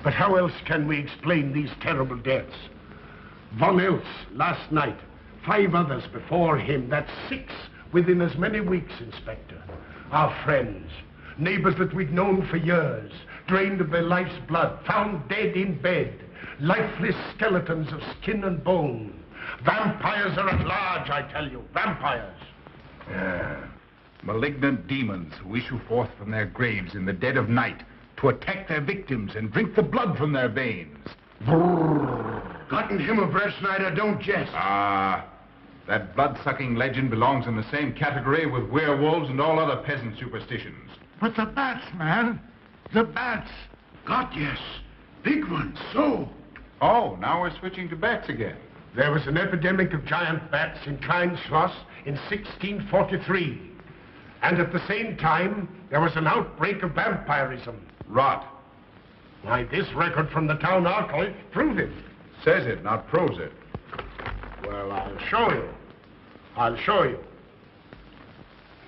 But how else can we explain these terrible deaths? Von Eltz last night, 5 others before him, that's 6 within as many weeks, Inspector. Our friends, neighbors that we'd known for years, drained of their life's blood, found dead in bed, lifeless skeletons of skin and bone. Vampires are at large, I tell you, vampires. Yeah. Malignant demons who issue forth from their graves in the dead of night to attack their victims and drink the blood from their veins. Gotten him a breast, Snyder, don't jest. Ah, that blood-sucking legend belongs in the same category with werewolves and all other peasant superstitions. But the bats, man. The bats. God, yes. Big ones, so. Oh, now we're switching to bats again. There was an epidemic of giant bats in Klein Schloss in 1643. And at the same time, there was an outbreak of vampirism. Rot. Why, this record from the town archive proves it. Says it, not proves it. Well, I'll show you. I'll show you.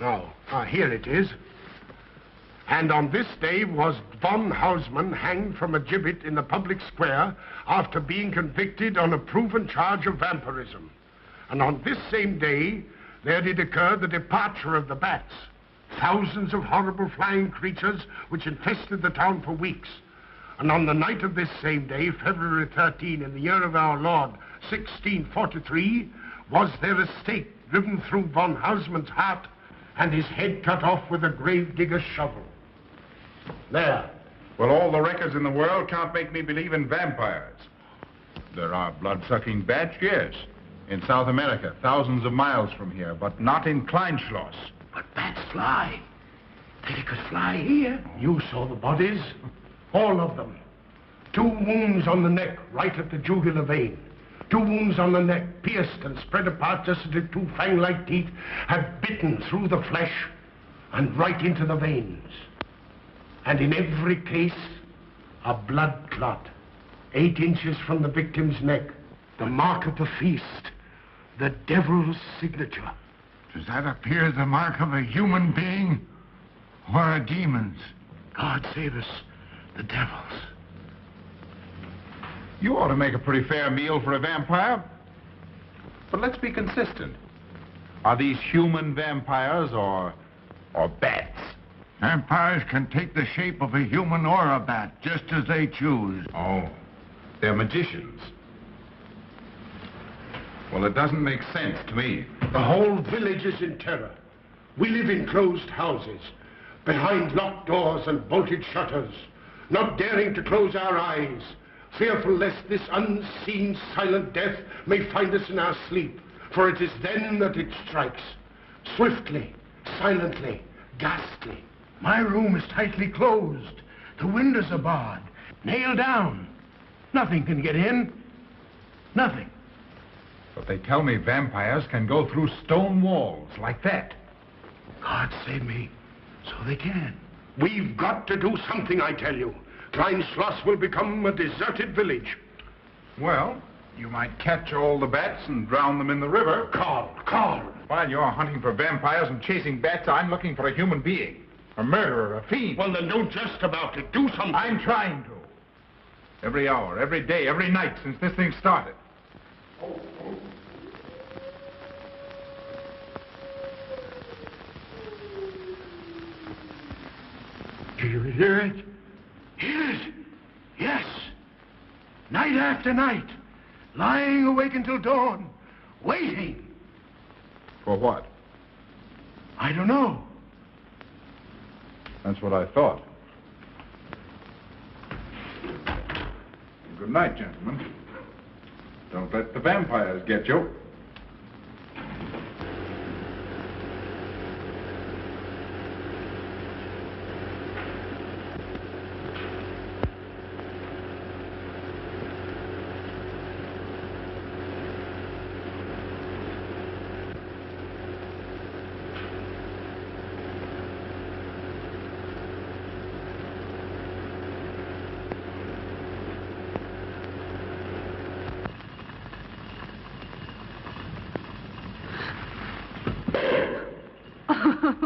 Now, here it is. And on this day was von Hausmann hanged from a gibbet in the public square after being convicted on a proven charge of vampirism. And on this same day, there did occur the departure of the bats. Thousands of horrible flying creatures which infested the town for weeks. And on the night of this same day, February 13, in the year of our Lord, 1643, was there a stake driven through von Hausmann's heart and his head cut off with a grave digger's shovel. There. Well, all the records in the world can't make me believe in vampires. There are blood-sucking bats, yes. In South America, thousands of miles from here, but not in Kleinschloss. But bats fly. They could fly here. You saw the bodies. All of them. 2 wounds on the neck, right at the jugular vein. 2 wounds on the neck, pierced and spread apart just as if 2 fang-like teeth had bitten through the flesh and right into the veins. And in every case, a blood clot, 8 inches from the victim's neck. The mark of the feast, the devil's signature. Does that appear the mark of a human being or a demon's? God save us, the devil's. You ought to make a pretty fair meal for a vampire. But let's be consistent. Are these human vampires or bats? Vampires can take the shape of a human or a bat, just as they choose. Oh, they're magicians. Well, it doesn't make sense to me. The whole village is in terror. We live in closed houses, behind locked doors and bolted shutters, not daring to close our eyes, fearful lest this unseen, silent death may find us in our sleep, for it is then that it strikes. Swiftly, silently, ghastly. My room is tightly closed. The windows are barred, nailed down. Nothing can get in. Nothing. But they tell me vampires can go through stone walls like that. God save me. So they can. We've got to do something, I tell you. Klein Schloss will become a deserted village. Well, you might catch all the bats and drown them in the river. Carl. While you're hunting for vampires and chasing bats, I'm looking for a human being. A murderer, a fiend. Well, then don't jest about it. Do something. I'm trying to. Every hour, every day, every night since this thing started. Do you hear it? Hear it? Yes. Night after night. Lying awake until dawn. Waiting. For what? I don't know. That's what I thought. Good night, gentlemen. Don't let the vampires get you.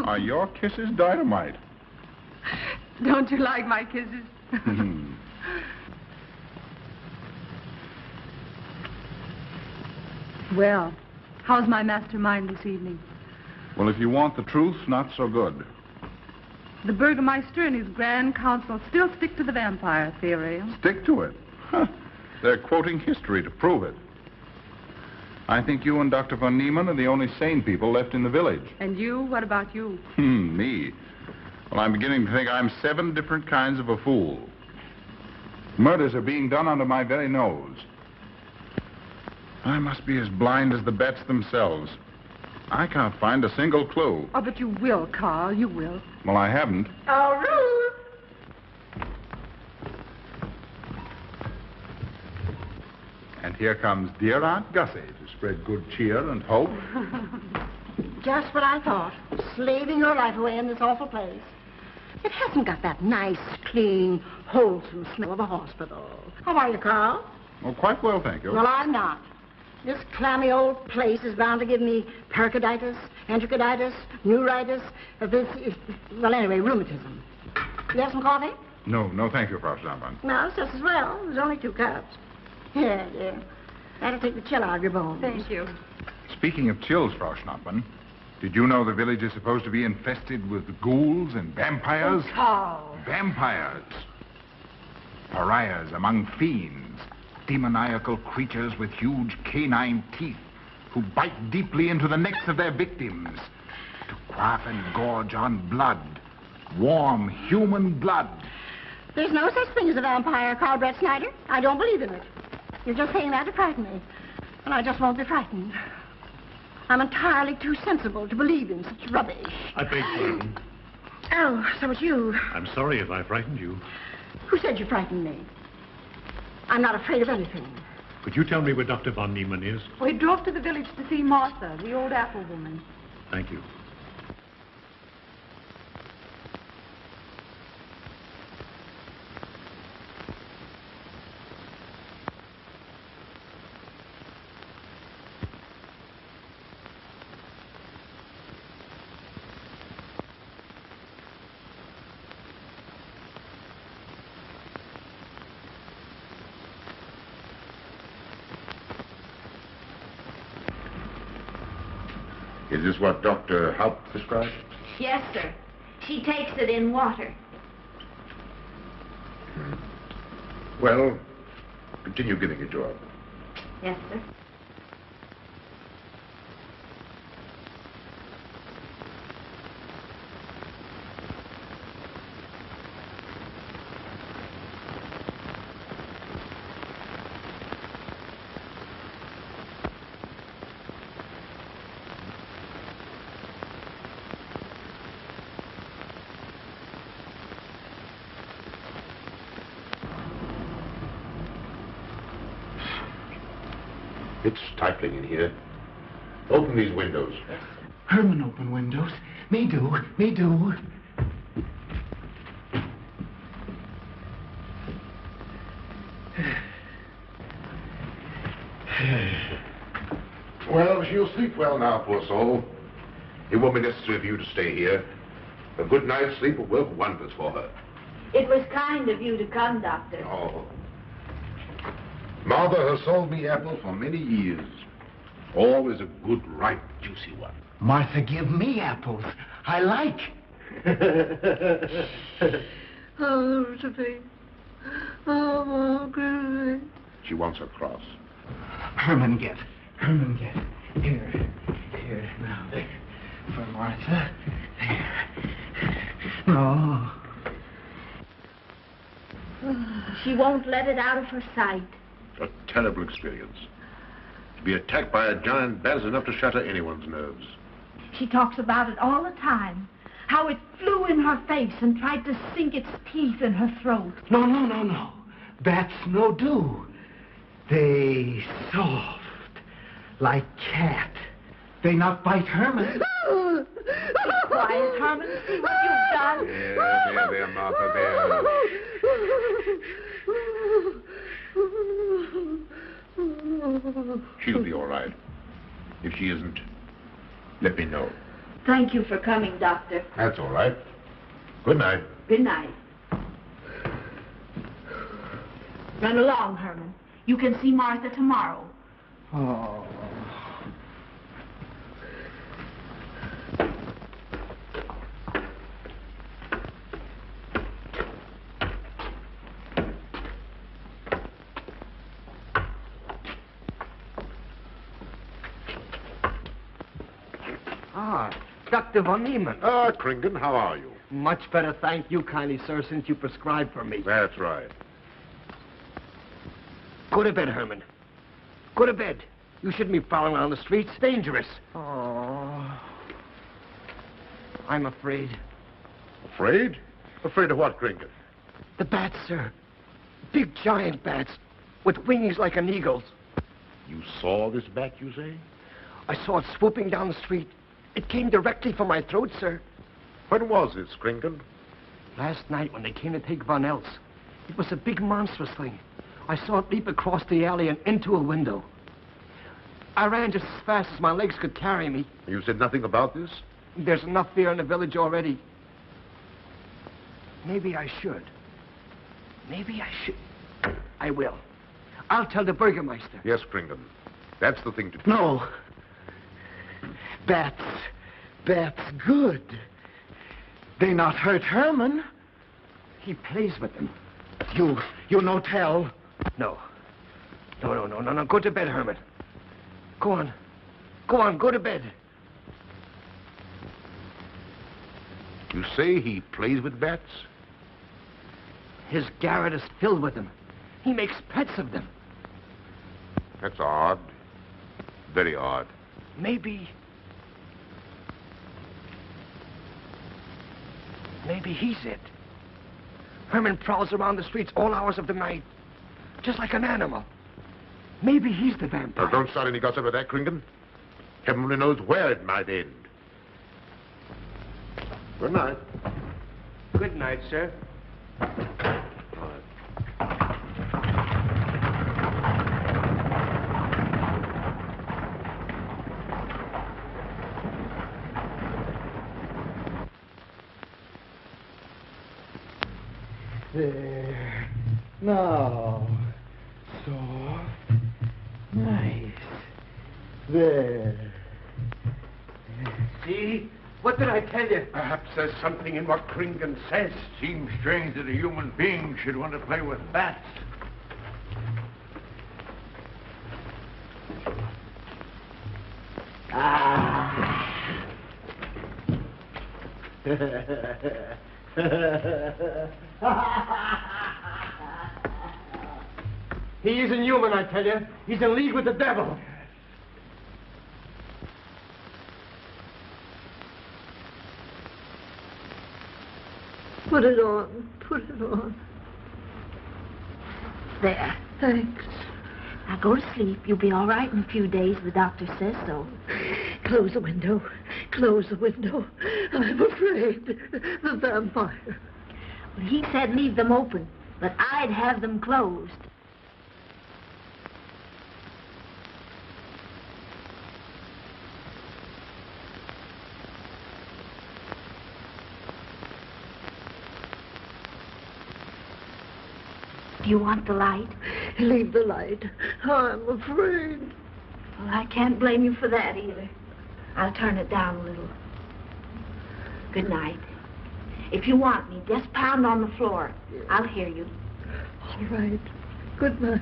Are your kisses dynamite? Don't you like my kisses? Well, how's my mastermind this evening? Well, if you want the truth, not so good. The Burgermeister and his Grand Council still stick to the vampire theory. Stick to it. Huh. They're quoting history to prove it. I think you and Dr. von Niemann are the only sane people left in the village. And you? What about you? Me? Well, I'm beginning to think I'm 7 different kinds of a fool. Murders are being done under my very nose. I must be as blind as the bats themselves. I can't find a single clue. Oh, but you will, Carl. You will. Well, I haven't. Oh, Ruth! And here comes dear Aunt Gussie to spread good cheer and hope. Just what I thought. Slaving your life away in this awful place. It hasn't got that nice, clean, wholesome smell of a hospital. How are you, Carl? Oh, quite well, thank you. Well, I'm not. This clammy old place is bound to give me pericarditis, enterocolitis, neuritis, well, anyway, rheumatism. You have some coffee? No, thank you, Frau Stammmann. No, it's just as well. There's only 2 cups. Here, dear. That'll take the chill out of your bones. Thank you. Speaking of chills, Frau Schnappmann, did you know the village is supposed to be infested with ghouls and vampires? Oh, Carl. Vampires. Pariahs among fiends. Demoniacal creatures with huge canine teeth who bite deeply into the necks of their victims to quaff and gorge on blood. Warm human blood. There's no such thing as a vampire, Carl Brett Snyder. I don't believe in it. You're just saying that to frighten me. And I just won't be frightened. I'm entirely too sensible to believe in such rubbish. I beg pardon. Oh, so it's you. I'm sorry if I frightened you. Who said you frightened me? I'm not afraid of anything. Could you tell me where Dr. von Niemann is? We drove to the village to see Martha, the old apple woman. Thank you. Is this what Dr. Haupt prescribed? Yes, sir. She takes it in water. Well, continue giving it to her. Yes, sir. It's stifling in here. Open these windows. Herman open windows. Me do. Well, she'll sleep well now, poor soul. It won't be necessary for you to stay here. A good night's sleep will work wonders for her. It was kind of you to come, Doctor. Oh. Mother has sold me apples for many years. Always a good, ripe, juicy one. Martha give me apples. I like. Oh, Josephine. Oh, Margaret. She wants a cross. Herman get. Here, now, there. For Martha. There. No. She won't let it out of her sight. A terrible experience. To be attacked by a giant bat is enough to shatter anyone's nerves. She talks about it all the time. How it flew in her face and tried to sink its teeth in her throat. No. Bats no do. They soft. Like cat. They not bite Herman. Quiet, Herman. See what you've done. There, Martha, there. She'll be all right. If she isn't, let me know. Thank you for coming, Doctor. That's all right. Good night. Good night. Run along, Herman. You can see Martha tomorrow. Oh. Dr. von Niemann. Ah, Kringen, how are you? Much better, thank you kindly, sir, since you prescribed for me. That's right. Go to bed, Herman. Go to bed. You shouldn't be prowling around the streets. Dangerous. Oh. I'm afraid. Afraid? Afraid of what, Kringen? The bats, sir. Big, giant bats with wings like an eagle's. You saw this bat, you say? I saw it swooping down the street. It came directly for my throat, sir. When was this, Kringen? Last night when they came to take Von Eltz. It was a big, monstrous thing. I saw it leap across the alley and into a window. I ran just as fast as my legs could carry me. You said nothing about this? There's enough fear in the village already. Maybe I should. Maybe I should. I will. I'll tell the Burgermeister. Yes, Kringen. That's the thing to do. No. Bats good. They not hurt Herman. He plays with them. You no tell. No. No. Go to bed, Herman. Go on, go to bed. You say he plays with bats? His garret is filled with them. He makes pets of them. That's odd. Very odd. Maybe he's it. Herman prowls around the streets all hours of the night, just like an animal. Maybe he's the vampire. Now, don't start any gossip of that, Kringen. Heaven only knows where it might end. Good night. Good night, sir. There. Now. Soft. Nice. There. See? What did I tell you? Perhaps there's something in what Kringen says. Seems strange that a human being should want to play with bats. He isn't human, I tell you. He's in league with the devil. Put it on. Put it on. There. Thanks. Now go to sleep. You'll be all right in a few days. The doctor says so. Close the window. Close the window. I'm afraid. The vampire. Well, he said leave them open, but I'd have them closed. Do you want the light? Leave the light. I'm afraid. Well, I can't blame you for that either. I'll turn it down a little. Good night. If you want me, just pound on the floor. I'll hear you. All right. Good night.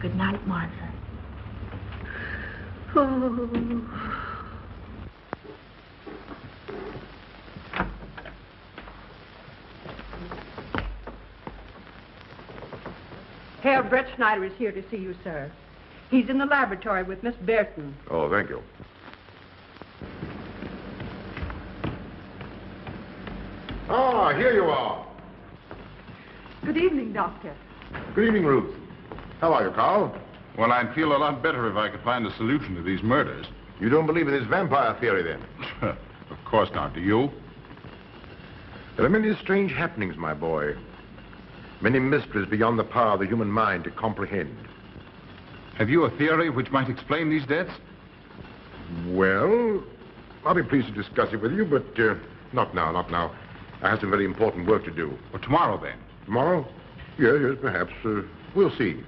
Good night, Martha. Oh. Herr Brett Schneider is here to see you, sir. He's in the laboratory with Miss Burton. Oh, thank you. Ah, here you are. Good evening, Doctor. Good evening, Ruth. How are you, Carl? Well, I'd feel a lot better if I could find a solution to these murders. You don't believe in this vampire theory, then? Of course not. Do you? There are many strange happenings, my boy. Many mysteries beyond the power of the human mind to comprehend. Have you a theory which might explain these deaths? Well, I'll be pleased to discuss it with you, but not now, not now. I have some very important work to do. Well, tomorrow, then. Tomorrow? Yes, perhaps. We'll see.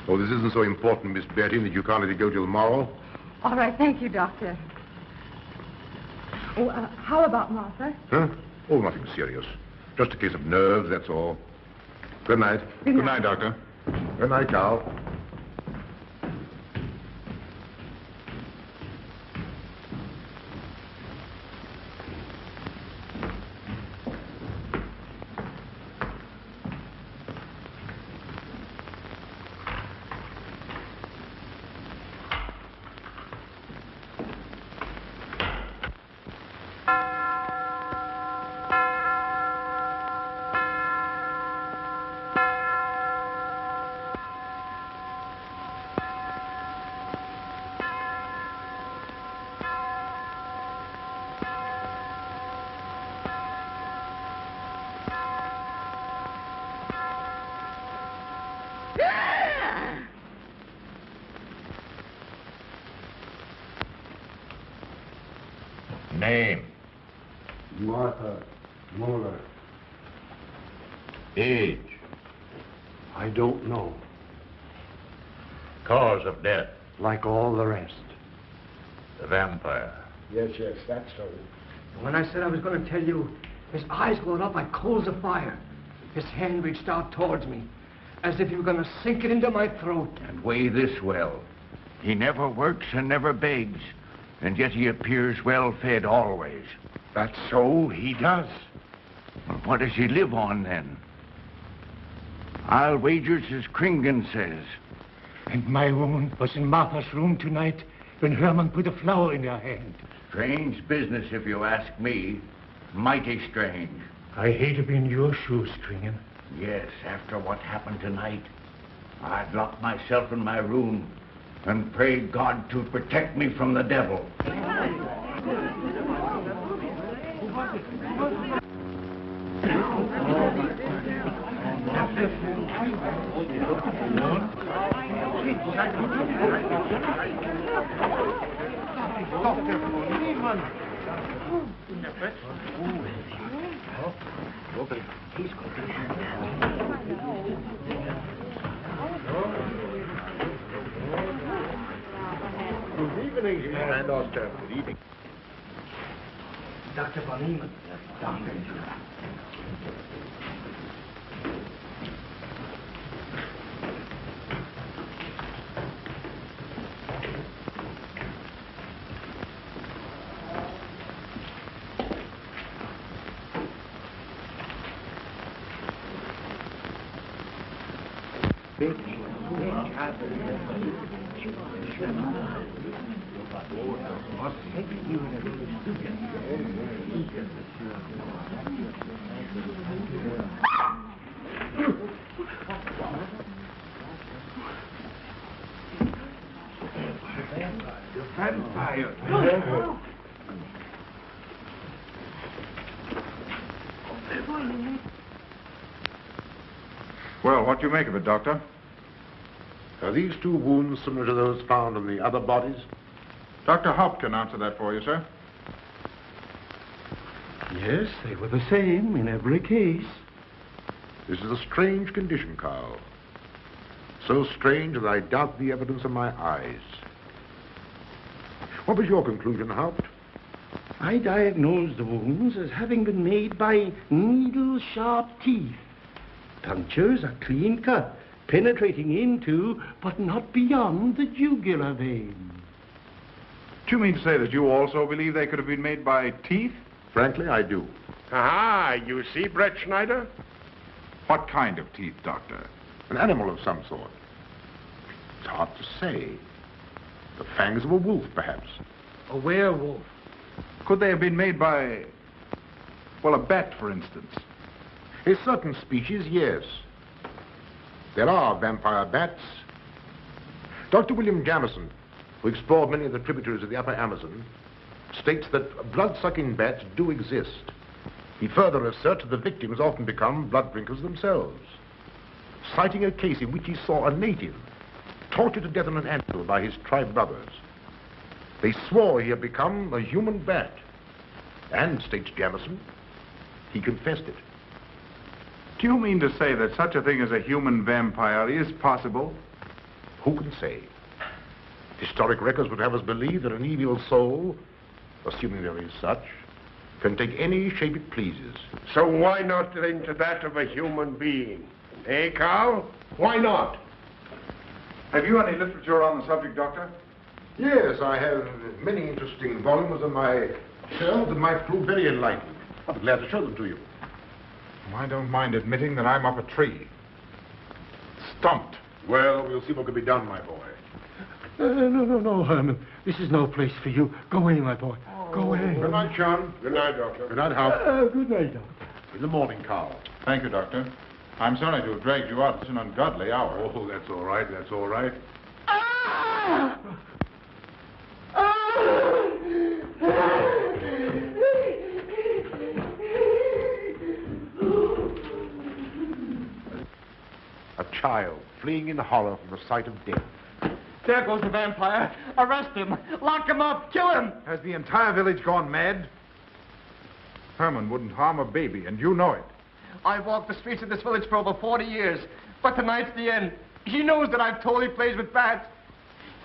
Oh, this isn't so important, Miss Betty, that you can't let it go till tomorrow. All right, thank you, Doctor. Oh, how about Martha? Huh? Oh, nothing serious. Just a case of nerves, that's all. Good night. Good night, Doctor. Good night, Carl. Name. Martha Muller. Age. I don't know. Cause of death. Like all the rest. The vampire. Yes, that's so. When I said I was going to tell you, his eyes glowed up like coals of fire. His hand reached out towards me, as if he were going to sink it into my throat. And weigh this well. He never works and never begs, and yet he appears well-fed always. That's so, he does. Well, what does he live on, then? I'll wager it's as Kringen says. And my woman was in Martha's room tonight when Herman put a flower in her hand. Strange business, if you ask me. Mighty strange. I hate to be in your shoes, Kringen. Yes, after what happened tonight, I'd lock myself in my room and pray God to protect me from the devil. Good evening, and Oster. Good evening. Dr. von Niemann. Doctor. Well, what do you make of it, Doctor? Are these two wounds similar to those found on the other bodies? Dr. Haupt can answer that for you, sir. Yes, they were the same in every case. This is a strange condition, Carl. So strange that I doubt the evidence of my eyes. What was your conclusion, Haupt? I diagnosed the wounds as having been made by needle-sharp teeth. Punctures are clean cut, penetrating into, but not beyond, the jugular vein. Do you mean to say that you also believe they could have been made by teeth? Frankly, I do. Ah, you see, Brett Schneider? What kind of teeth, Doctor? An animal of some sort. It's hard to say. The fangs of a wolf, perhaps. A werewolf. Could they have been made by, well, a bat, for instance? A certain species, yes. There are vampire bats. Dr. William Jamison, who explored many of the tributaries of the upper Amazon, states that blood-sucking bats do exist. He further asserts that the victims often become blood drinkers themselves, citing a case in which he saw a native tortured to death on an anthill by his tribe brothers. They swore he had become a human bat, and, states Jamison, he confessed it. Do you mean to say that such a thing as a human vampire is possible? Who can say? Historic records would have us believe that an evil soul, assuming there is such, can take any shape it pleases. So why not think to that of a human being? Eh, Carl? Why not? Have you any literature on the subject, Doctor? Yes, I have many interesting volumes on my shelves that might prove very enlightening. I'll be glad to show them to you. I don't mind admitting that I'm up a tree. Stumped. Well, we'll see what can be done, my boy. No, Herman. This is no place for you. Go away, my boy. Go away. Good night, John. Good night, Doctor. Good night, Hal. Good night, Doctor. In the morning, Carl. Thank you, Doctor. I'm sorry to have dragged you out at an ungodly hour. Oh, that's all right. That's all right. A child fleeing in horror from the sight of death. There goes the vampire. Arrest him. Lock him up. Kill him. Has the entire village gone mad? Herman wouldn't harm a baby, and you know it. I've walked the streets of this village for over 40 years, but tonight's the end. He knows that I've told he plays with bats.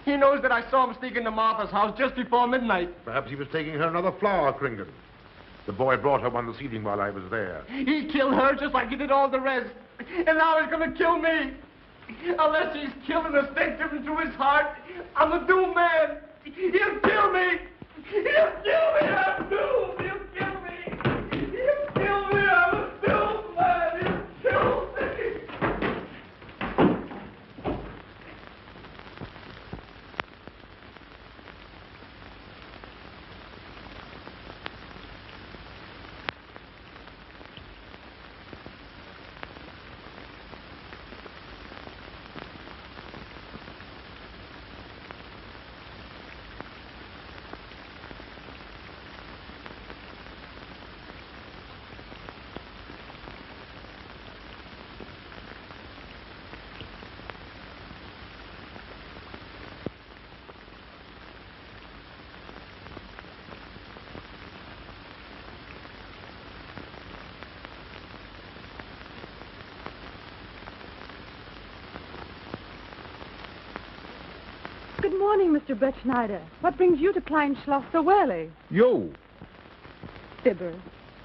He knows that I saw him sneak into Martha's house just before midnight. Perhaps he was taking her another flower, Kringan. The boy brought her one this evening while I was there. He killed her just like he did all the rest. And now he's going to kill me. Unless he's killed an stake driven through his heart, I'm a doomed man. He'll kill me. He'll kill me. I'm doomed. He'll kill me. He'll kill me. I'm a doomed man. He'll kill me. Good morning, Mr. Brett Schneider. What brings you to Klein Schloss so early? You? Fibber,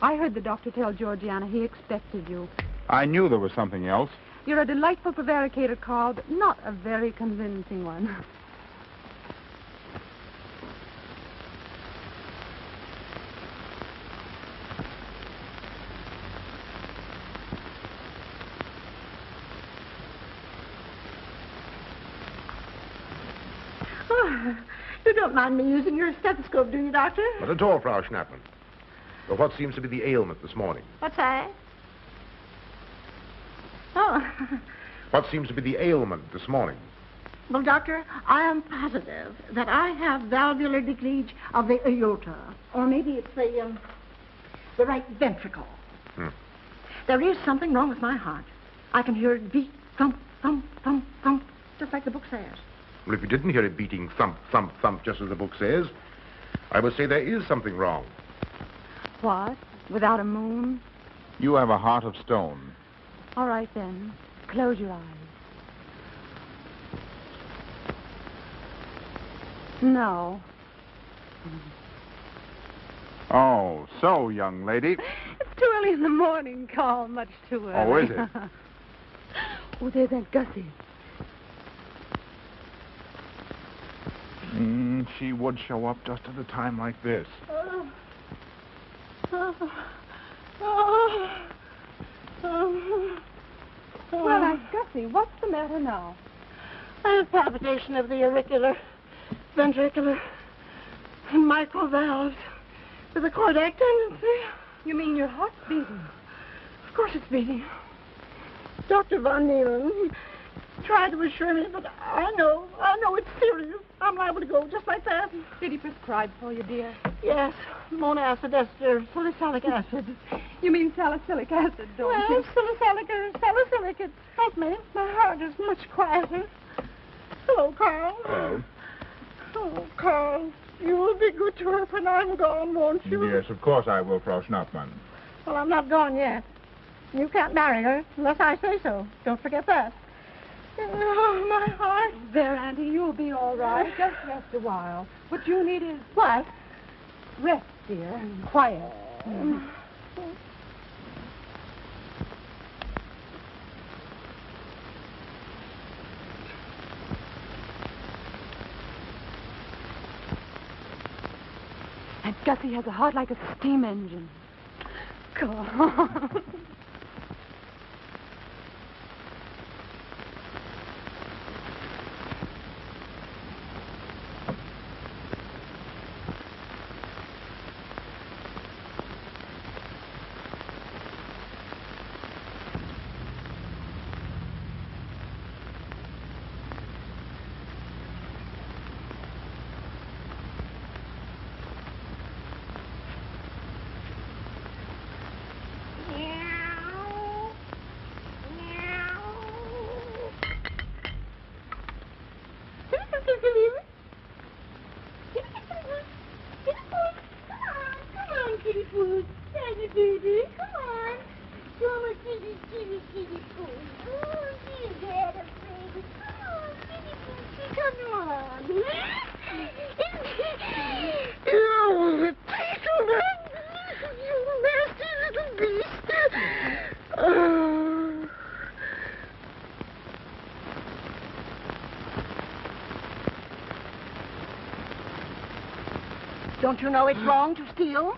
I heard the doctor tell Georgiana he expected you. I knew there was something else. You're a delightful prevaricator, Carl, but not a very convincing one. You don't mind me using your stethoscope, do you, Doctor? Not at all, Frau Schnappmann. But what seems to be the ailment this morning? What's that? Oh. What seems to be the ailment this morning? Well, Doctor, I am positive that I have valvular leakage of the aorta. Or maybe it's the right ventricle. There is something wrong with my heart. I can hear it beat, thump, thump, thump, thump, just like the book says. Well, if you didn't hear it beating thump, thump, thump, just as the book says, I would say there is something wrong. What? Without a moon? You have a heart of stone. All right, then. Close your eyes. No. Oh, so, young lady. It's too early in the morning, Carl. Much too early. Oh, is it? Oh, there's Aunt Gussie. She would show up just at a time like this. Well, Aunt Gussie, what's the matter now? I have palpitation of the auricular, ventricular, and mitral valves with a cardiac tendency. You mean your heart's beating? Of course it's beating. Dr. Von Neelen tried to assure me, but I know it's serious. I'm liable to go just like that. Did he prescribe for you, dear? Yes, monacid ester, salicylic acid. You mean salicylic acid, don't Well, you? salicylic, it helped me. My heart is much quieter. Hello, Carl. Hello. Oh, Carl, you will be good to her when I'm gone, won't you? Yes, of course I will, Frau Schnappmann. Well, I'm not gone yet. You can't marry her unless I say so. Don't forget that. Oh, my heart. There, Auntie, you'll be all right. Just rest a while. What you need is What? rest, dear, and quiet. Aunt Gussie has a heart like a steam engine. Go on. Yeah. Don't you know it's wrong to steal?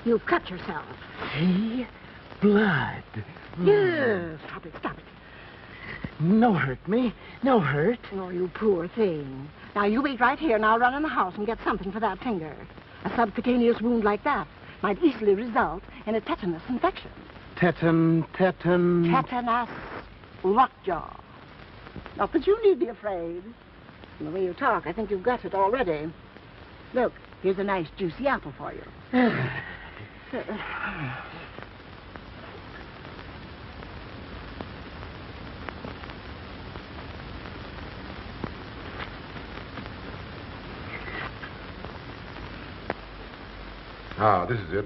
You've cut yourself. See? Blood. Yes. Stop it, stop it. No hurt me. No hurt. Oh, you poor thing. Now, you wait right here, and I'll run in the house and get something for that finger. A subcutaneous wound like that might easily result in a tetanus infection. Tetanus. Tetanus. Lockjaw. Not that you need be afraid. From the way you talk, I think you've got it already. Look, here's a nice juicy apple for you. Ah, this is it.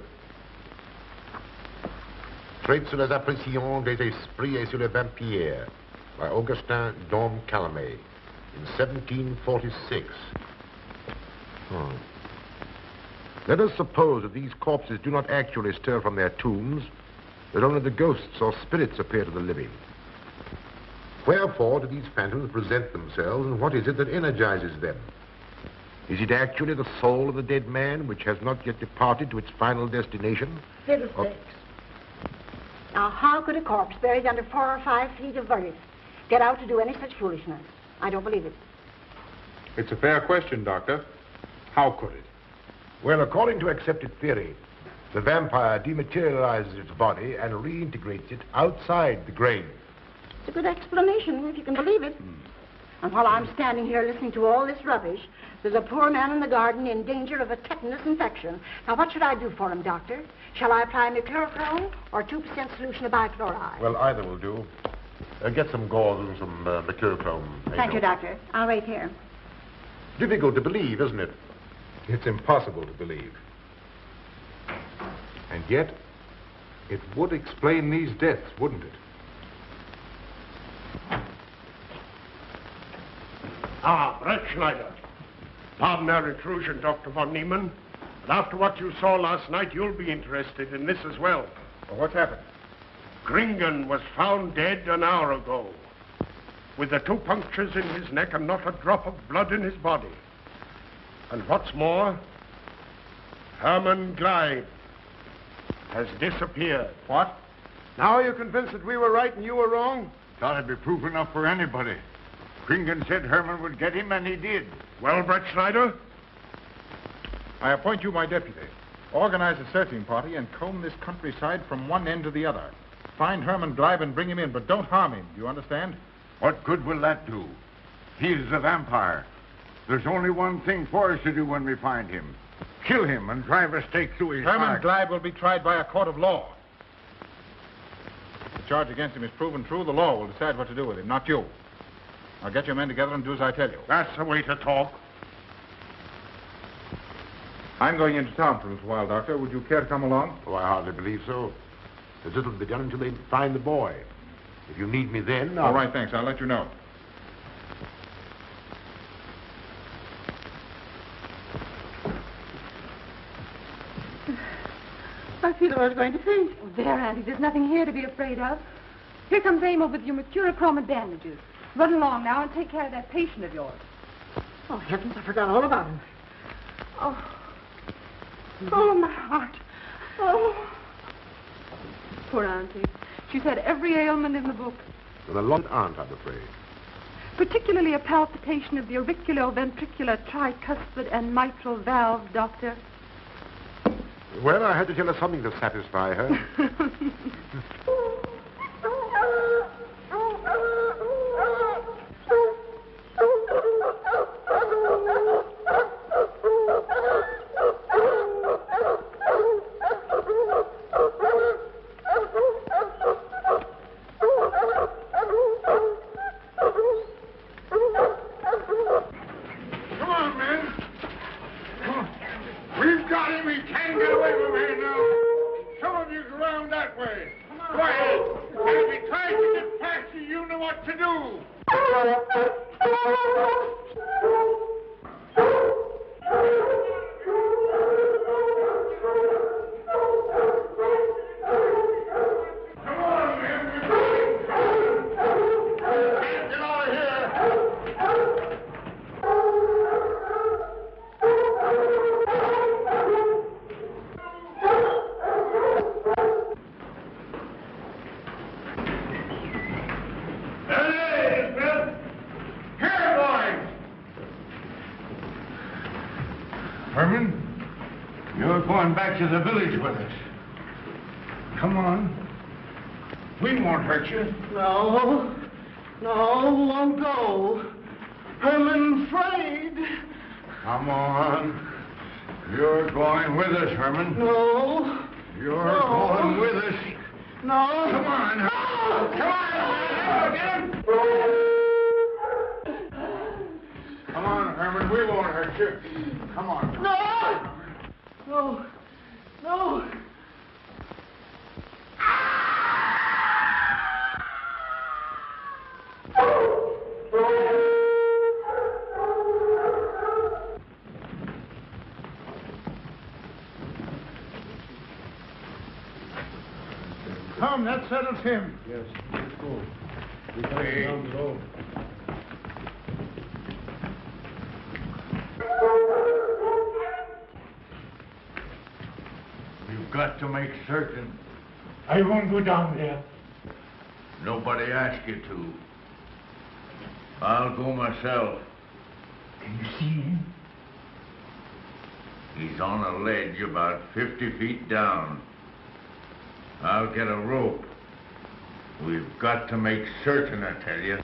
Traits sur les impressions des esprits et sur les vampires by Augustin Dom Calame in 1746. Let us suppose that these corpses do not actually stir from their tombs, that only the ghosts or spirits appear to the living. Wherefore do these phantoms present themselves, and what is it that energizes them? Is it actually the soul of the dead man which has not yet departed to its final destination? Fiddlesticks. Now, how could a corpse buried under 4 or 5 feet of earth get out to do any such foolishness? I don't believe it. It's a fair question, Doctor. How could it? Well, according to accepted theory, the vampire dematerializes its body and reintegrates it outside the grave. It's a good explanation, if you can believe it. And while I'm standing here listening to all this rubbish, there's a poor man in the garden in danger of a tetanus infection. Now, what should I do for him, Doctor? Shall I apply mercurochrome or 2% solution of bichloride? Well, either will do. Get some gauze and some mercurochrome. Thank you, Doctor. I'll wait here. Difficult to believe, isn't it? It's impossible to believe. And yet, it would explain these deaths, wouldn't it? Ah, Brett Schneider. Pardon our intrusion, Dr. von Niemann. But after what you saw last night, you'll be interested in this as well. Well, what's happened? Gringen was found dead an hour ago, with the 2 punctures in his neck and not a drop of blood in his body. And what's more, Herman Gleib has disappeared. What? Now are you convinced that we were right and you were wrong? Thought it'd be proof enough for anybody. Gringen said Herman would get him, and he did. Well, Brett Schneider? I appoint you my deputy. Organize a searching party and comb this countryside from one end to the other. Find Herman Gleib and bring him in, but don't harm him. Do you understand? What good will that do? He's a vampire. There's only one thing for us to do when we find him. Kill him and drive a stake through his Herman heart. Gleib will be tried by a court of law. If the charge against him is proven true, the law will decide what to do with him, not you. Now get your men together and do as I tell you. That's the way to talk. I'm going into town for a little while, Doctor. Would you care to come along? Oh, I hardly believe so. There's little to be done until they find the boy. If you need me then, All right, thanks. I'll let you know. I feel I was going to faint. Oh, there, Auntie. There's nothing here to be afraid of. Here comes Amo with your mercurochrome and bandages. Run along now and take care of that patient of yours. Oh, heavens, I forgot all about him. Oh. Oh, my heart. Oh. Poor Auntie. She's had every ailment in the book. With a lot aunt, I'm afraid. Particularly a palpitation of the auriculoventricular tricuspid and mitral valve, Doctor. Well, I had to tell her something to satisfy her. Come on, men. Come on. We've got him. He can't get away from here now. Some of you go around that way. Go ahead. And if he tries to get past you, you know what to do. Come on, men. Get out of here. on back to the village with us. Come on. We won't hurt you. No, won't go. Herman afraid. Come on. You're going with us, Herman. No. You're going with us. No. Come on. No. Come on. Get him. Come on, Herman. We won't hurt you. Come on. No. Come, that settles him. Yes, let's go. We got Hey. down the road. You've got to make certain. I won't go down there. Nobody asked you to. I'll go myself. Can you see him? He's on a ledge about 50 feet down. I'll get a rope. We've got to make certain, I tell you.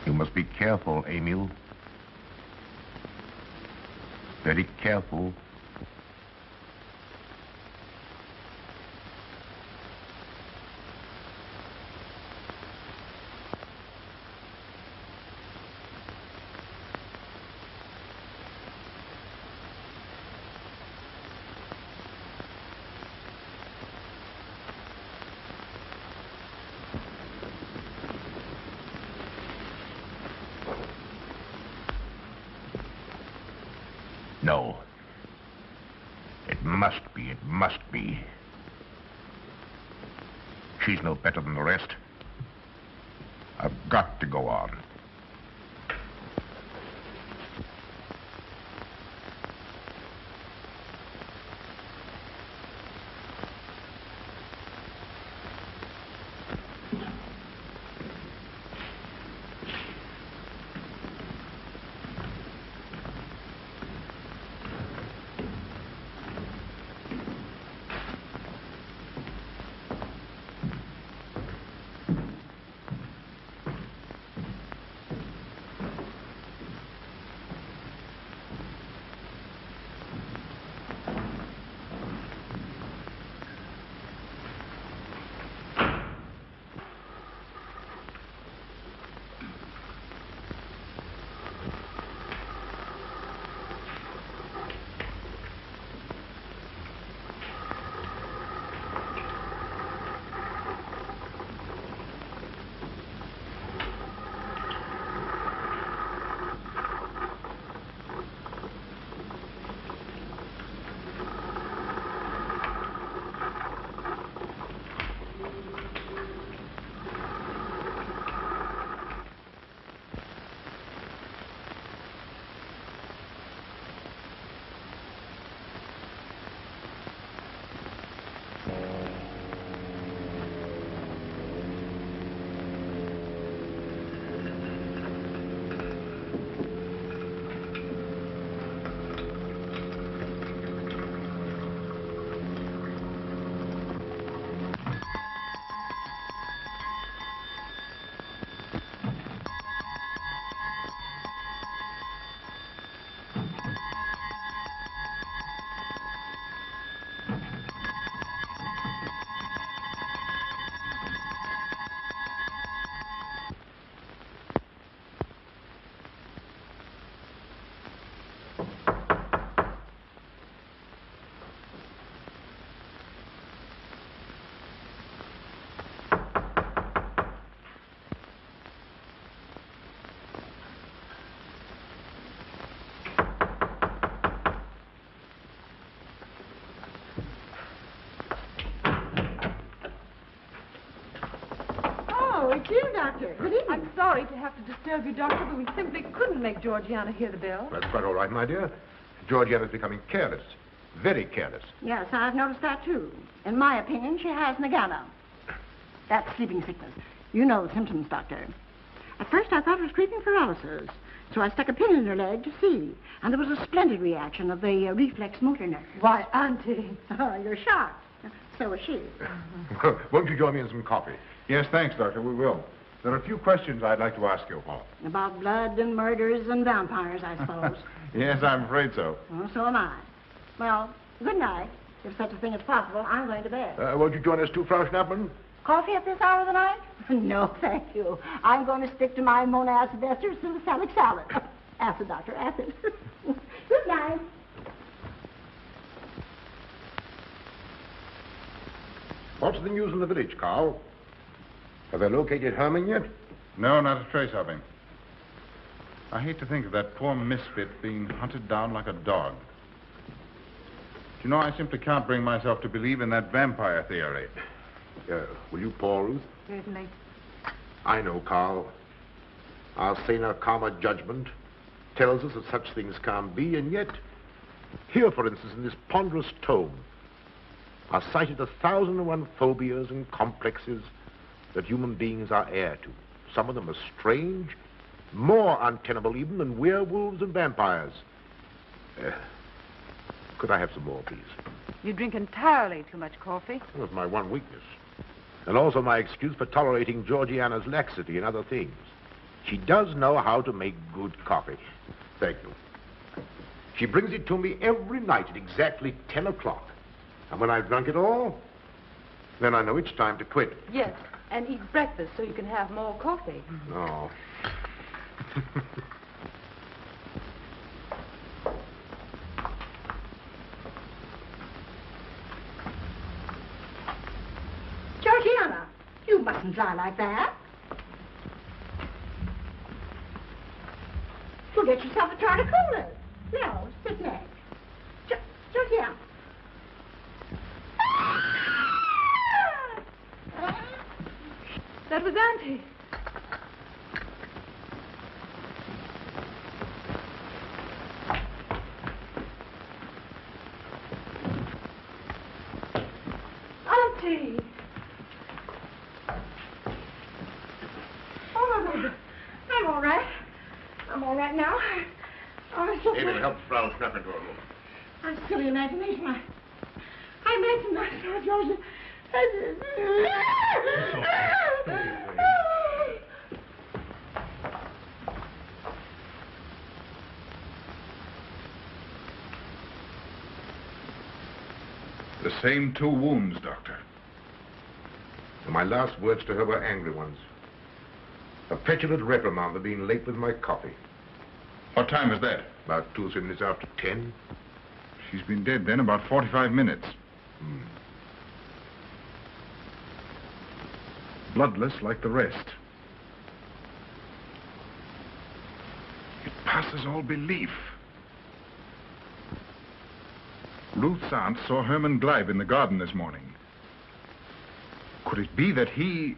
You must be careful, Emil. Very careful. No. It must be. She's no better than the rest. I've got to go on. It's you, Doctor. Good evening. I'm sorry to have to disturb you, Doctor, but we simply couldn't make Georgiana hear the bell. That's quite all right, my dear. Georgiana's becoming careless. Very careless. Yes, I've noticed that, too. In my opinion, she has Nagana. That's sleeping sickness. You know the symptoms, Doctor. At first, I thought it was creeping paralysis, so I stuck a pin in her leg to see. And there was a splendid reaction of the reflex motor nerve. Why, Auntie. Oh, you're shocked. So was she. Won't you join me in some coffee? Yes, thanks, Doctor. We will. There are a few questions I'd like to ask you, Paul. About blood and murders and vampires, I suppose. Yes, I'm afraid so. Well, so am I. Well, good night. If such a thing is possible, I'm going to bed. Won't you join us too, Frau Schnappmann? Coffee at this hour of the night? No, thank you. I'm going to stick to my monacid ester salicylic salad. Acid, Doctor, acid. Good night. What's the news in the village, Carl? Have they located Herman yet? No, not a trace of him. I hate to think of that poor misfit being hunted down like a dog. Do you know, I simply can't bring myself to believe in that vampire theory. Will you pour, Ruth? Certainly. I know, Carl. Our saner, calmer judgment tells us that such things can't be, and yet, here, for instance, in this ponderous tome, are cited 1,001 phobias and complexes that human beings are heir to. Some of them are strange, more untenable even than werewolves and vampires. Could I have some more, please? You drink entirely too much coffee. That's my one weakness. And also my excuse for tolerating Georgiana's laxity and other things. She does know how to make good coffee. Thank you. She brings it to me every night at exactly 10 o'clock. And when I've drunk it all, then I know it's time to quit. Yes, and eat breakfast so you can have more coffee. No. Georgiana, you mustn't lie like that. You'll get yourself a jar of cooler. No, sit next. Georgiana. That was Auntie. Auntie. Oh, my baby. I'm all right. I'm all right now. Oh, it's just David, help Frau Schnapp into her room. I'm silly imagination. I imagine myself, Georgia. The same 2 wounds, Doctor. And my last words to her were angry ones. A petulant reprimand for being late with my coffee. What time was that? About 2 or 3 minutes after 10. She's been dead then about 45 minutes. Bloodless like the rest. It passes all belief. Ruth's aunt saw Herman Gleib in the garden this morning. Could it be that he...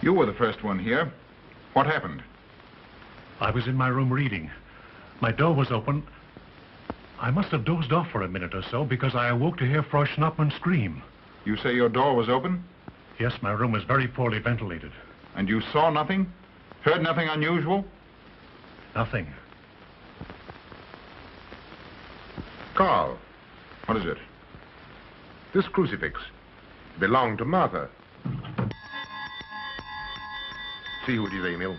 You were the first one here. What happened? I was in my room reading. My door was open. I must have dozed off for a minute or so because I awoke to hear Frau Schnappmann scream. You say your door was open? Yes, my room is very poorly ventilated. And you saw nothing? Heard nothing unusual? Nothing. Carl. What is it? This crucifix belonged to Martha. See who it is, Emil.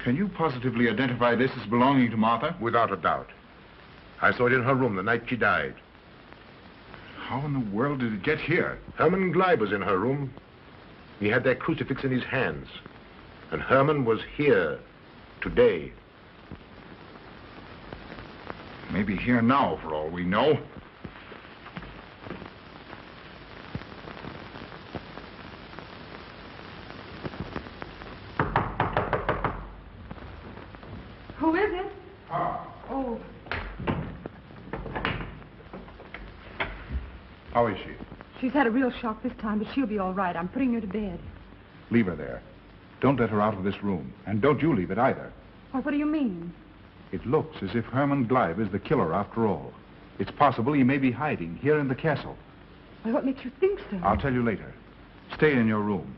Can you positively identify this as belonging to Martha? Without a doubt. I saw it in her room the night she died. How in the world did it get here? Herman Gleib was in her room. He had that crucifix in his hands. And Herman was here today. Maybe here now, for all we know. Who is it? Oh. How is she? She's had a real shock this time, but she'll be all right. I'm putting her to bed. Leave her there. Don't let her out of this room. And don't you leave it either. Well, what do you mean? It looks as if Herman Gleib is the killer after all. It's possible he may be hiding here in the castle. Well, what makes you think so? I'll tell you later. Stay in your room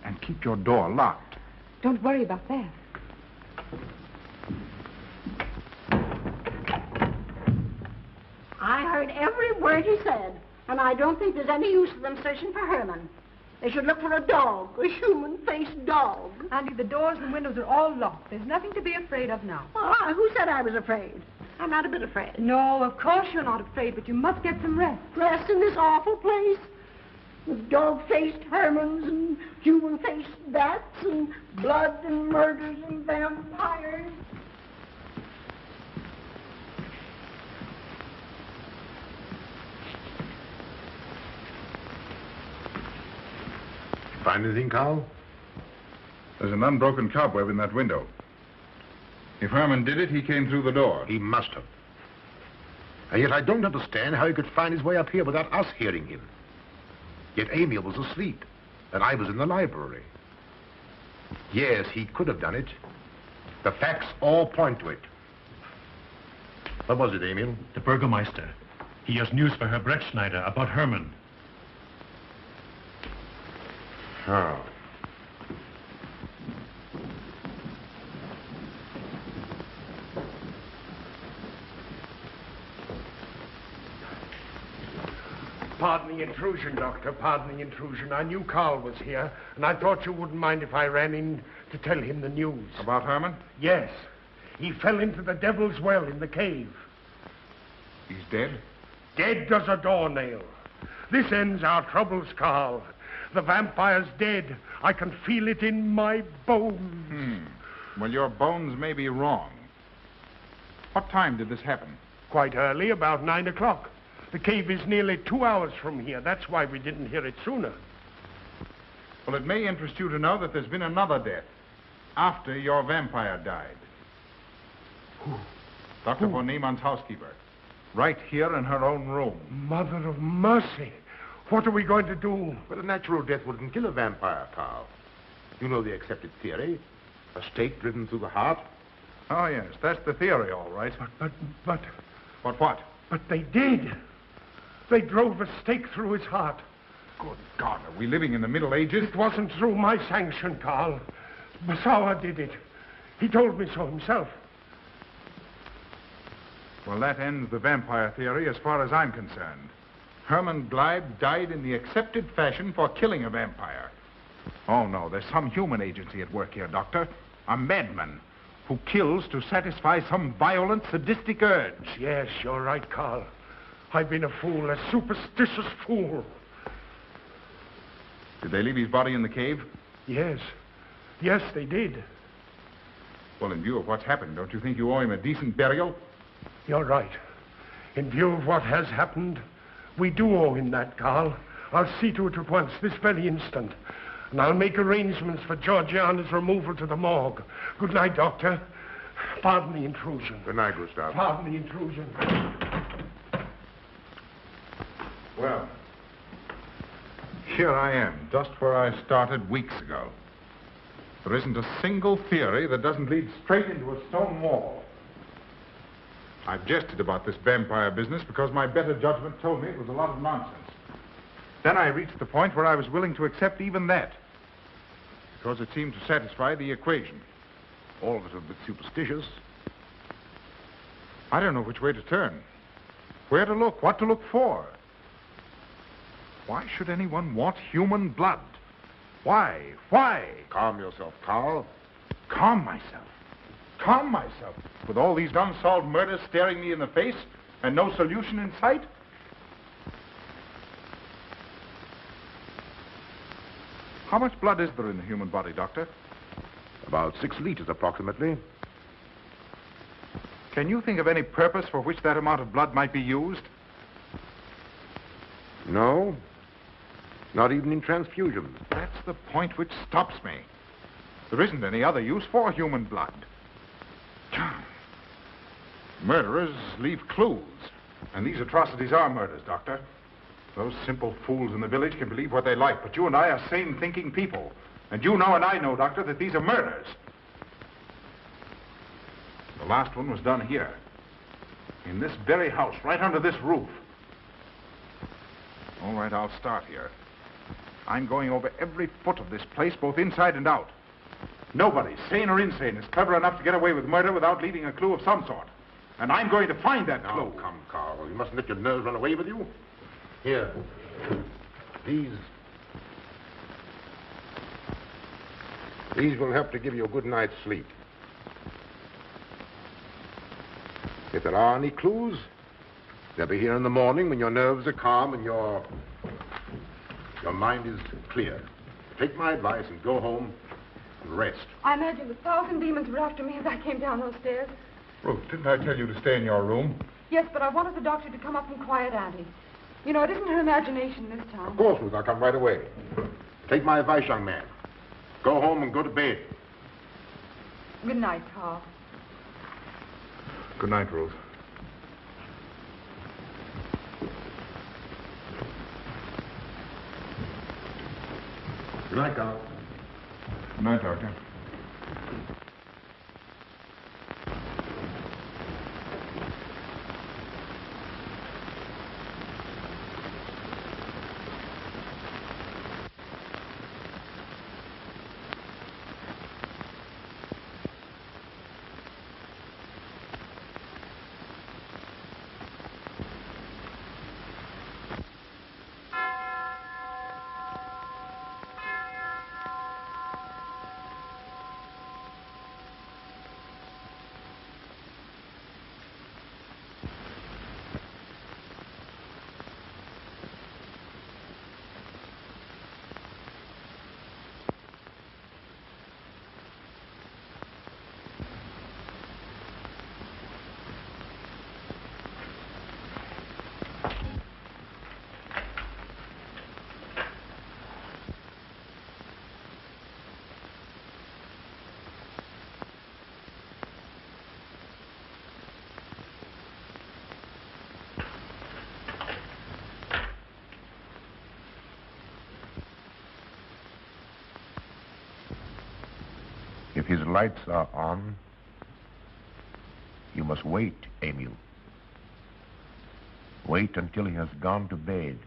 and keep your door locked. Don't worry about that. I heard every word he said, and I don't think there's any use of them searching for Herman. They should look for a dog, a human-faced dog. Andy, the doors and windows are all locked. There's nothing to be afraid of now. Well, who said I was afraid? I'm not a bit afraid. No, of course you're not afraid, but you must get some rest. Rest in this awful place? With dog-faced Hermans and human-faced bats and blood and murders and vampires. Find anything, Carl? There's an unbroken cobweb in that window. If Herman did it, he came through the door. He must have. And yet I don't understand how he could find his way up here without us hearing him. Yet Amy was asleep, and I was in the library. Yes, he could have done it. The facts all point to it. What was it, Emil? The Burgermeister. He has news for Herr Brettschneider about Herman. Oh. Pardon the intrusion, Doctor. Pardon the intrusion. I knew Carl was here, and I thought you wouldn't mind if I ran in to tell him the news. About Herman? Yes. He fell into the Devil's Well in the cave. He's dead? Dead as a doornail. This ends our troubles, Carl. The vampire's dead. I can feel it in my bones. Well, your bones may be wrong. What time did this happen? Quite early, about 9 o'clock. The cave is nearly 2 hours from here. That's why we didn't hear it sooner. Well, it may interest you to know that there's been another death after your vampire died. Dr. von Niemann's housekeeper. Right here in her own room. Mother of mercy. What are we going to do? But a natural death wouldn't kill a vampire, Carl. You know the accepted theory. A stake driven through the heart. Oh, yes, that's the theory, all right. But... What? But they did. They drove a stake through his heart. Good God, are we living in the Middle Ages? It wasn't through my sanction, Carl. Basawa did it. He told me so himself. Well, that ends the vampire theory as far as I'm concerned. Herman Gleib died in the accepted fashion for killing a vampire. Oh, no, there's some human agency at work here, Doctor. A madman who kills to satisfy some violent, sadistic urge. Yes, you're right, Carl. I've been a fool, a superstitious fool. Did they leave his body in the cave? Yes. Yes, they did. Well, in view of what's happened, don't you think you owe him a decent burial? You're right. In view of what has happened, we do owe him that, Carl. I'll see to it at once, this very instant. And I'll make arrangements for Georgiana's removal to the morgue. Good night, Doctor. Pardon the intrusion. Good night, Gustav. Pardon the intrusion. Well, here I am, just where I started weeks ago. There isn't a single theory that doesn't lead straight into a stone wall. I've jested about this vampire business because my better judgment told me it was a lot of nonsense. Then I reached the point where I was willing to accept even that, because it seemed to satisfy the equation. All of it a bit superstitious. I don't know which way to turn, where to look, what to look for. Why should anyone want human blood? Why? Why? Calm yourself, Carl. Calm myself. Calm myself. With all these unsolved murders staring me in the face and no solution in sight? How much blood is there in the human body, Doctor? About 6 liters, approximately. Can you think of any purpose for which that amount of blood might be used? No. Not even in transfusions. That's the point which stops me. There isn't any other use for human blood. Murderers leave clues. And these atrocities are murders, Doctor. Those simple fools in the village can believe what they like, but you and I are sane, thinking people. And you know and I know, Doctor, that these are murders. The last one was done here. In this very house, right under this roof. All right, I'll start here. I'm going over every foot of this place, both inside and out. Nobody, sane or insane, is clever enough to get away with murder without leaving a clue of some sort. And I'm going to find that clue. Oh, come, Carl. You mustn't let your nerves run away with you. Here. These will help to give you a good night's sleep. If there are any clues, they'll be here in the morning when your nerves are calm and your mind is clear. Take my advice and go home and rest. I imagine 1,000 demons were after me as I came down those stairs. Ruth, didn't I tell you to stay in your room? Yes, but I wanted the doctor to come up and quiet Auntie. You know, it isn't her imagination this time. Of course, Ruth, I'll come right away. Take my advice, young man. Go home and go to bed. Good night, Carl. Good night, Ruth. Good night, Carl. Good night, Doctor. If his lights are on, you must wait, Emil. Wait until he has gone to bed.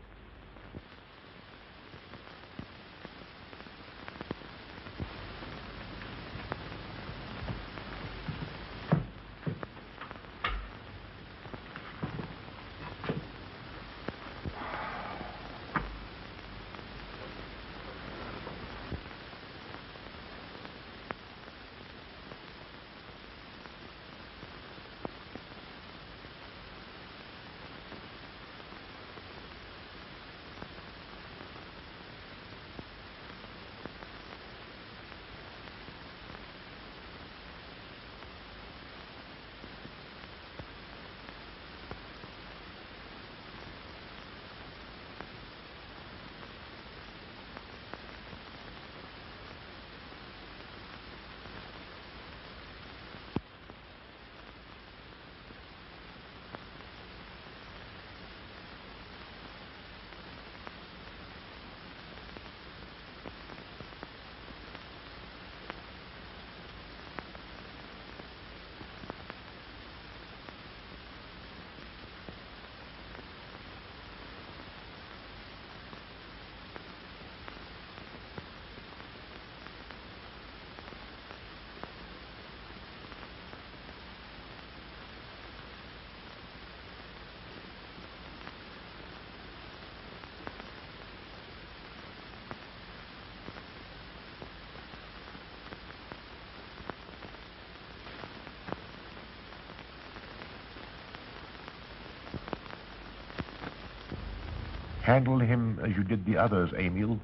Handle him as you did the others, Emil.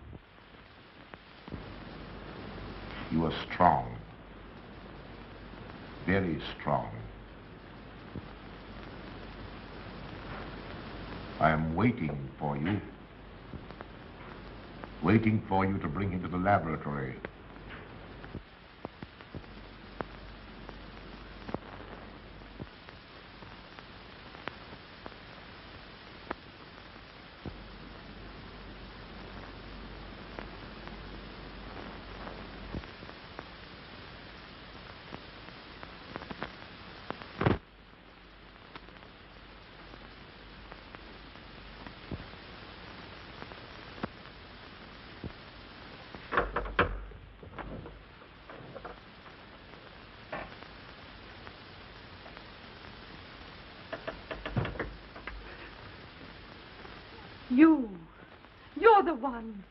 You are strong. Very strong. I am waiting for you. Waiting for you to bring him to the laboratory. You're the one.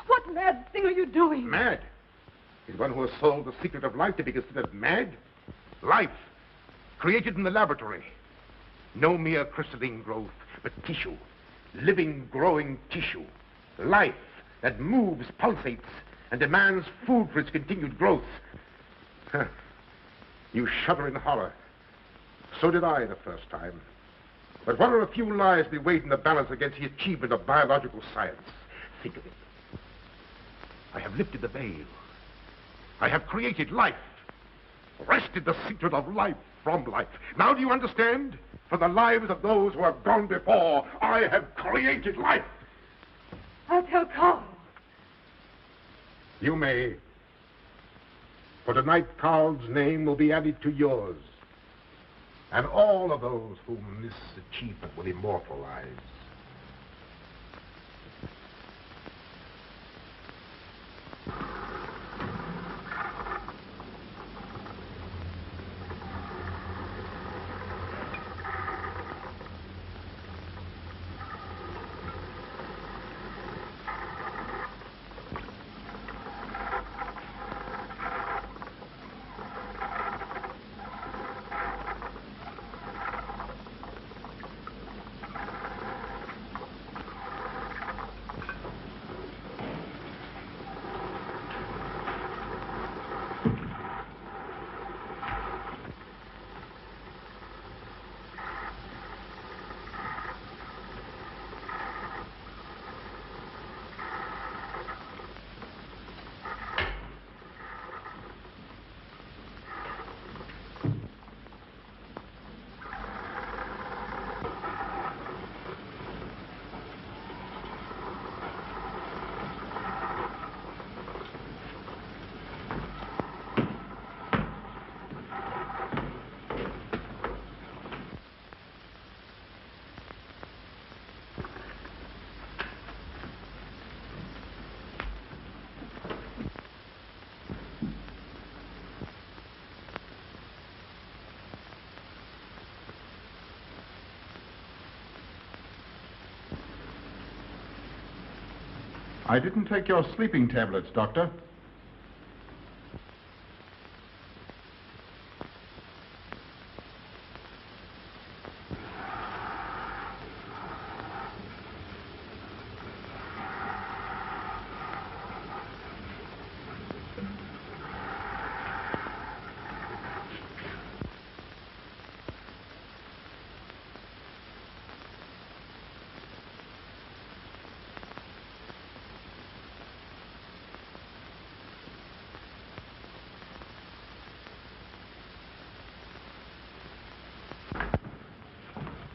What mad thing are you doing? Mad? Is one who has solved the secret of life to be considered mad? Life, created in the laboratory. No mere crystalline growth, but tissue. Living, growing tissue. Life that moves, pulsates, and demands food for its continued growth. Huh. You shudder in horror. So did I the first time. But what are a few lives to be weighed in the balance against the achievement of biological science? Think of it. I have lifted the veil. I have created life. Wrested the secret of life from life. Now do you understand? For the lives of those who have gone before, I have created life. I'll tell Carl. You may. For tonight, Carl's name will be added to yours. And all of those whom this achievement will immortalize. I didn't take your sleeping tablets, Doctor.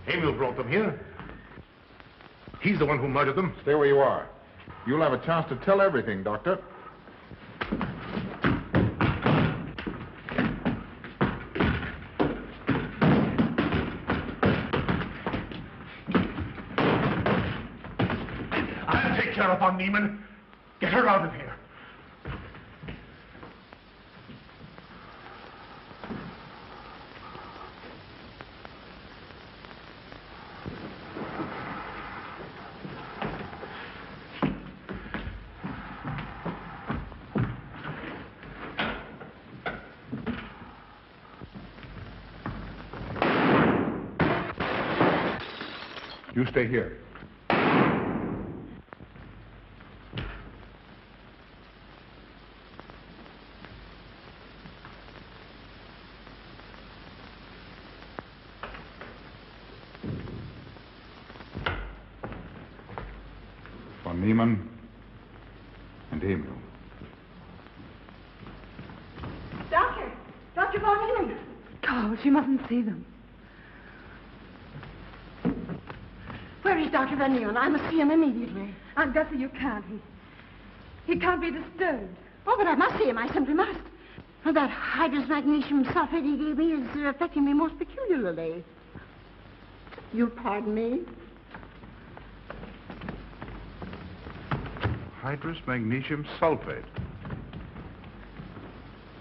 Emil brought them here. He's the one who murdered them. Stay where you are. You'll have a chance to tell everything, Doctor. I'll take care of von Niemann. Get her out of here. You stay here. Von Niemann and Emil. Dr. Von Niemann. Carl, she mustn't see them. Where is Dr. Van Niemann? I must see him immediately. Aunt Gussie, you can't. He can't be disturbed. Oh, but I must see him. I simply must. That hydrous magnesium sulfate he gave me is affecting me most peculiarly. You'll pardon me? Hydrous magnesium sulfate.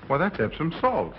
Well, that's Epsom salts.